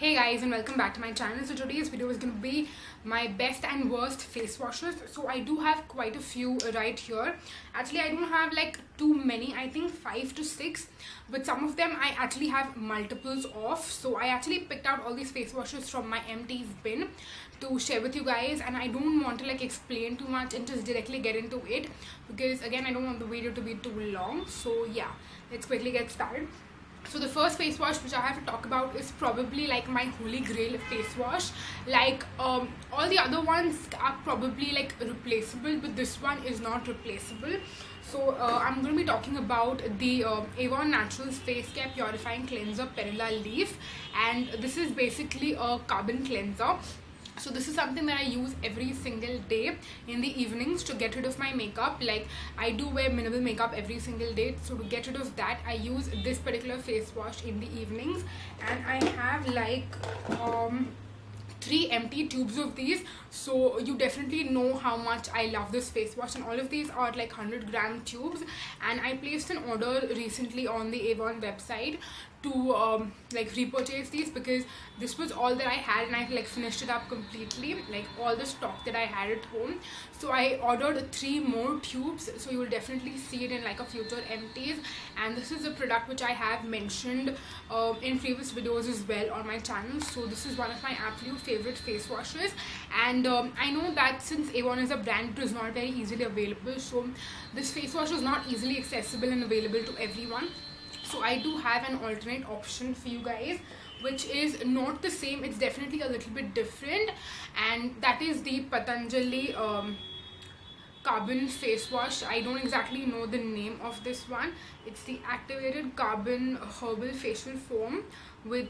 Hey guys, and welcome back to my channel. So today's video is going to be my best and worst face washes. So I do have quite a few right here. Actually, I don't have like too many. I think 5 to 6, but some of them I actually have multiples of. So I actually picked out all these face washes from my empties bin to share with you guys, and I don't want to like explain too much and just directly get into it, because again I don't want the video to be too long. So yeah, let's quickly get started. So the first face wash which I have to talk about is probably like my holy grail face wash. Like all the other ones are probably like replaceable, but this one is not replaceable. So I'm going to be talking about the Avon Naturals Face Care Purifying Cleanser Perilla Leaf, and this is basically a carbon cleanser. So this is something that I use every single day in the evenings to get rid of my makeup. Like I do wear minimal makeup every single day, so to get rid of that I use this particular face wash in the evenings, and I have like 3 empty tubes of these. So you definitely know how much I love this face wash, and all of these are like 100-gram tubes. And I placed an order recently on the Avon website to like repurchase these, because this was all that I had and I like finished it up completely, like all the stock that I had at home. So I ordered 3 more tubes, so you will definitely see it in like a future empties. And this is a product which I have mentioned in previous videos as well on my channel. So this is one of my absolute favorite face washes, and I know that since Avon is a brand, it is not very easily available, so this face wash is not easily accessible and available to everyone. So I do have an alternate option for you guys, which is not the same, it's definitely a little bit different, and that is the Patanjali carbon face wash. I don't exactly know the name of this one. It's the activated carbon herbal facial foam with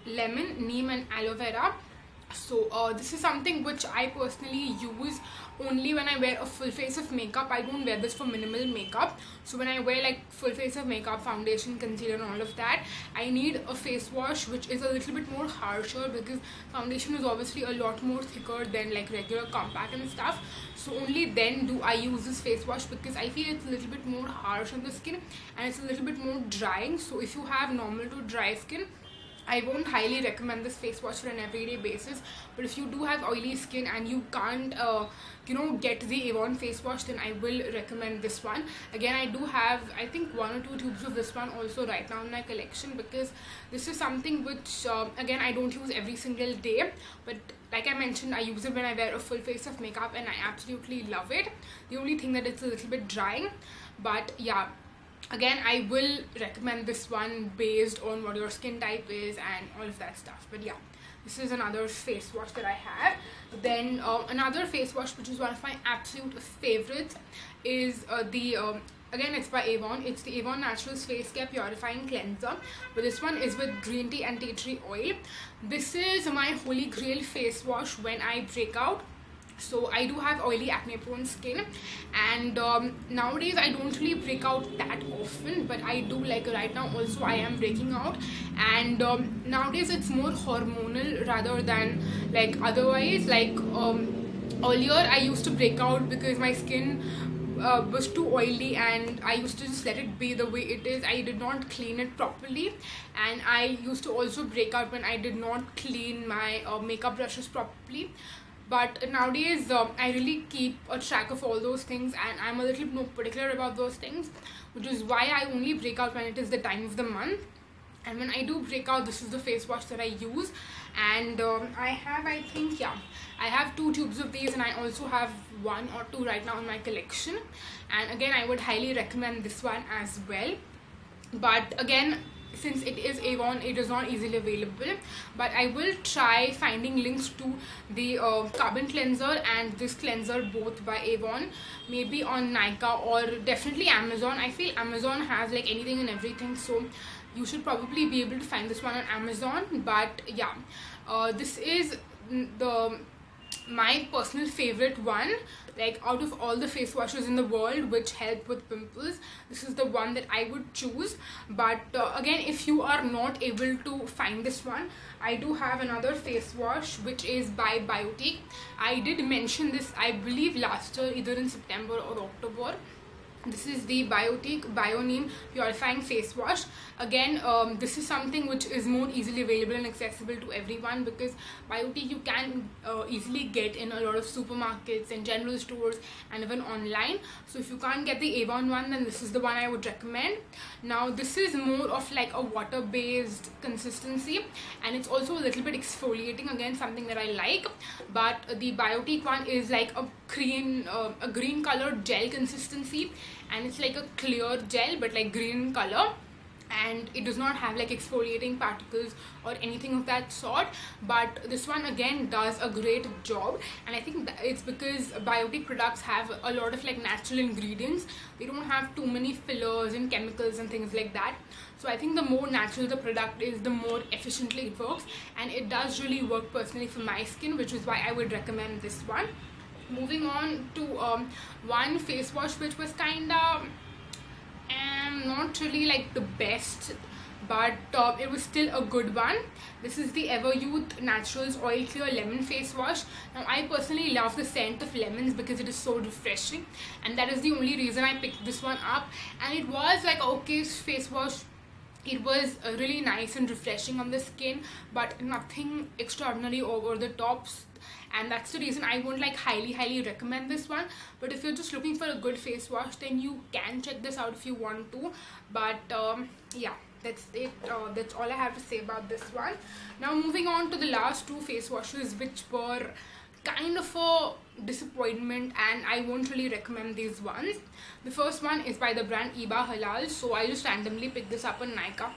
lemon, neem and aloe vera. So this is something which I personally use only when I wear a full face of makeup. I don't wear this for minimal makeup. So when I wear like full face of makeup, foundation, concealer and all of that, I need a face wash which is a little bit more harsher, because foundation is obviously a lot more thicker than like regular compact and stuff. So only then do I use this face wash, because I feel it's a little bit more harsh on the skin and it's a little bit more drying. So if you have normal to dry skin, I won't highly recommend this face wash for an everyday basis. But if you do have oily skin and you can't get the Avon face wash, then I will recommend this one. Again, I do have I think 1 or 2 tubes of this one also right now in my collection, because this is something which again I don't use every single day, but like I mentioned, I use it when I wear a full face of makeup and I absolutely love it. The only thing that it's a little bit drying, but yeah, again I will recommend this one based on what your skin type is and all of that stuff. But yeah, this is another face wash that I have. Then another face wash which is one of my absolute favorites is again it's by Avon. It's the Avon Naturals Face Care Purifying Cleanser, but this one is with green tea and tea tree oil. This is my holy grail face wash when I break out. So I do have oily acne prone skin, and nowadays I don't really break out that often, but I do, like right now also I am breaking out, and nowadays it's more hormonal rather than like otherwise. Like earlier I used to break out because my skin was too oily and I used to just let it be the way it is. I did not clean it properly, and I used to also break out when I did not clean my makeup brushes properly. But nowadays I really keep a track of all those things, and I'm a little more particular about those things, which is why I only break out when it is the time of the month. And when I do break out, this is the face wash that I use. And I have, I think, yeah, I have 2 tubes of these, and I also have 1 or 2 right now in my collection. And again, I would highly recommend this one as well. But again, since it is Avon, it is not easily available, but I will try finding links to the carbon cleanser and this cleanser both by Avon, maybe on Nykaa or definitely Amazon. I feel Amazon has like anything and everything, so you should probably be able to find this one on Amazon. But yeah, this is my personal favorite one. Like out of all the face washes in the world which help with pimples, this is the one that I would choose. But again, if you are not able to find this one, I do have another face wash which is by Biotique. I did mention this I believe last year, either in September or October. This is the Biotique Neem Purifying Face Wash. Again, this is something which is more easily available and accessible to everyone, because Biotique you can easily get in a lot of supermarkets and general stores and even online. So if you can't get the Avon one, then this is the one I would recommend. Now this is more of like a water based consistency, and it's also a little bit exfoliating, again something that I like. But the Biotique one is like a green colored gel consistency, and it's like a clear gel but like green color, and it does not have like exfoliating particles or anything of that sort. But this one again does a great job, and I think it's because Biotique products have a lot of like natural ingredients. They don't have too many fillers and chemicals and things like that. So I think the more natural the product is, the more efficiently it works, and it does really work personally for my skin, which is why I would recommend this one. Moving on to one face wash which was kinda not really like the best, but it was still a good one. This is the Everyuth Naturals Oil Clear Lemon Face Wash. Now I personally love the scent of lemons because it is so refreshing, and that is the only reason I picked this one up. And it was like a okay face wash. It was really nice and refreshing on the skin, but nothing extraordinary over the tops, and that's the reason I won't like highly recommend this one. But if you're just looking for a good face wash, then you can check this out if you want to. But yeah, that's it. That's all I have to say about this one. Now moving on to the last two face washes, which were kind of a disappointment, and I won't really recommend these ones. The first one is by the brand Halal. So I just randomly picked this up on Nykaa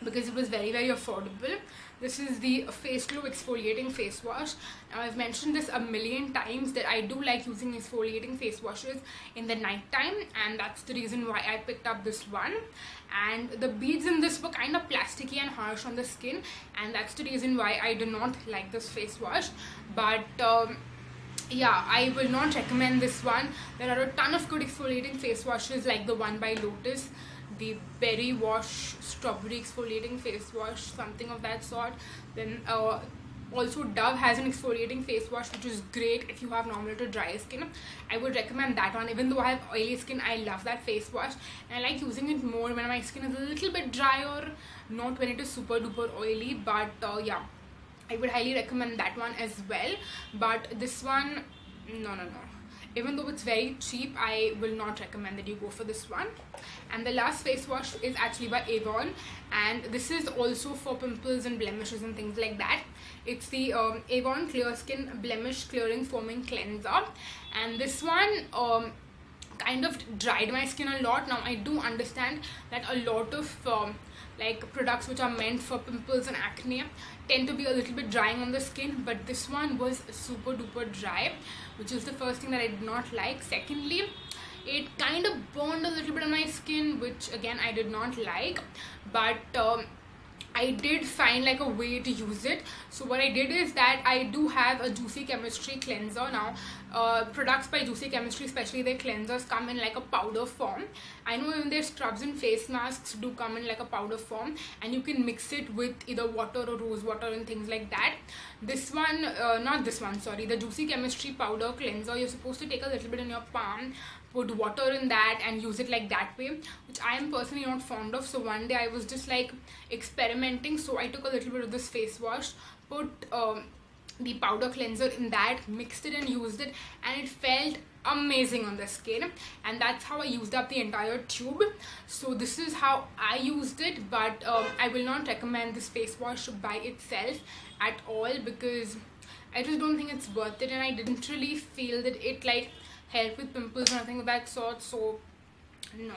because it was very affordable. This is the Face Glow Exfoliating Face Wash. Now I've mentioned this a million times that I do like using exfoliating face washes in the night time, and that's the reason why I picked up this one. And the beads in this were kind of plasticky and harsh on the skin, and that's the reason why I do not like this face wash. But yeah, I will not recommend this one. There are a ton of good exfoliating face washes like the one by Lotus, the Berry Wash Strawberry Exfoliating Face Wash, something of that sort. Then also Dove has an exfoliating face wash which is great if you have normal to dry skin. I would recommend that one. Even though I have oily skin, I love that face wash, and I like using it more when my skin is a little bit drier, not when it is super duper oily. But yeah, I would highly recommend that one as well. But this one, no. Even though it's very cheap, I will not recommend that you go for this one. And the last face wash is actually by Avon, and this is also for pimples and blemishes and things like that. It's the Avon Clear Skin Blemish Clearing Foaming Cleanser, and this one kind of dried my skin a lot. Now I do understand that a lot of like products which are meant for pimples and acne tend to be a little bit drying on the skin, but this one was super duper dry, which is the first thing that I did not like. Secondly, it kind of burned a little bit on my skin, which again I did not like. But I did find like a way to use it. So what I did is that I do have a Juicy Chemistry cleanser. Now products by Juicy Chemistry, especially their cleansers, come in like a powder form. I know even their scrubs and face masks do come in like a powder form, and you can mix it with either water or rose water and things like that. This one, not this one, sorry, the Juicy Chemistry powder cleanser, you're supposed to take a little bit in your palm, put water in that and use it like that way, which I am personally not fond of. So one day I was just like experimenting, so I took a little bit of this face wash, put the powder cleanser in that, mixed it and used it, and it felt amazing on the skin, and that's how I used up the entire tube. So this is how I used it, but I will not recommend this face wash by itself at all, because I just don't think it's worth it, and I didn't really feel that it like helped with pimples or nothing of that sort. So no.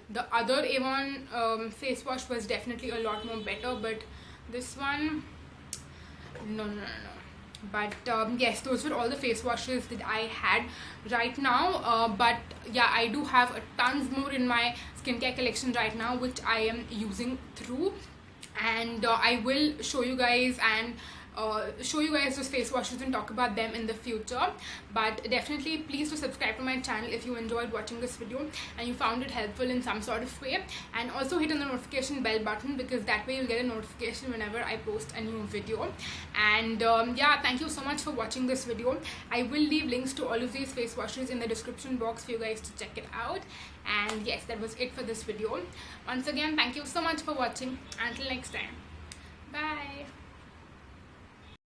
The other Avon face wash was definitely a lot more better, but this one, no. But yes, those were all the face washes that I had right now. But yeah, I do have tons more in my skincare collection right now, which I am using through, and I will show you guys and show you guys those face washes and talk about them in the future. But definitely please do subscribe to my channel if you enjoyed watching this video and you found it helpful in some sort of way, and also hit on the notification bell button, because that way you'll get a notification whenever I post a new video. And yeah, thank you so much for watching this video. I will leave links to all of these face washes in the description box for you guys to check it out. And yes, that was it for this video. Once again, thank you so much for watching. Until next time, bye.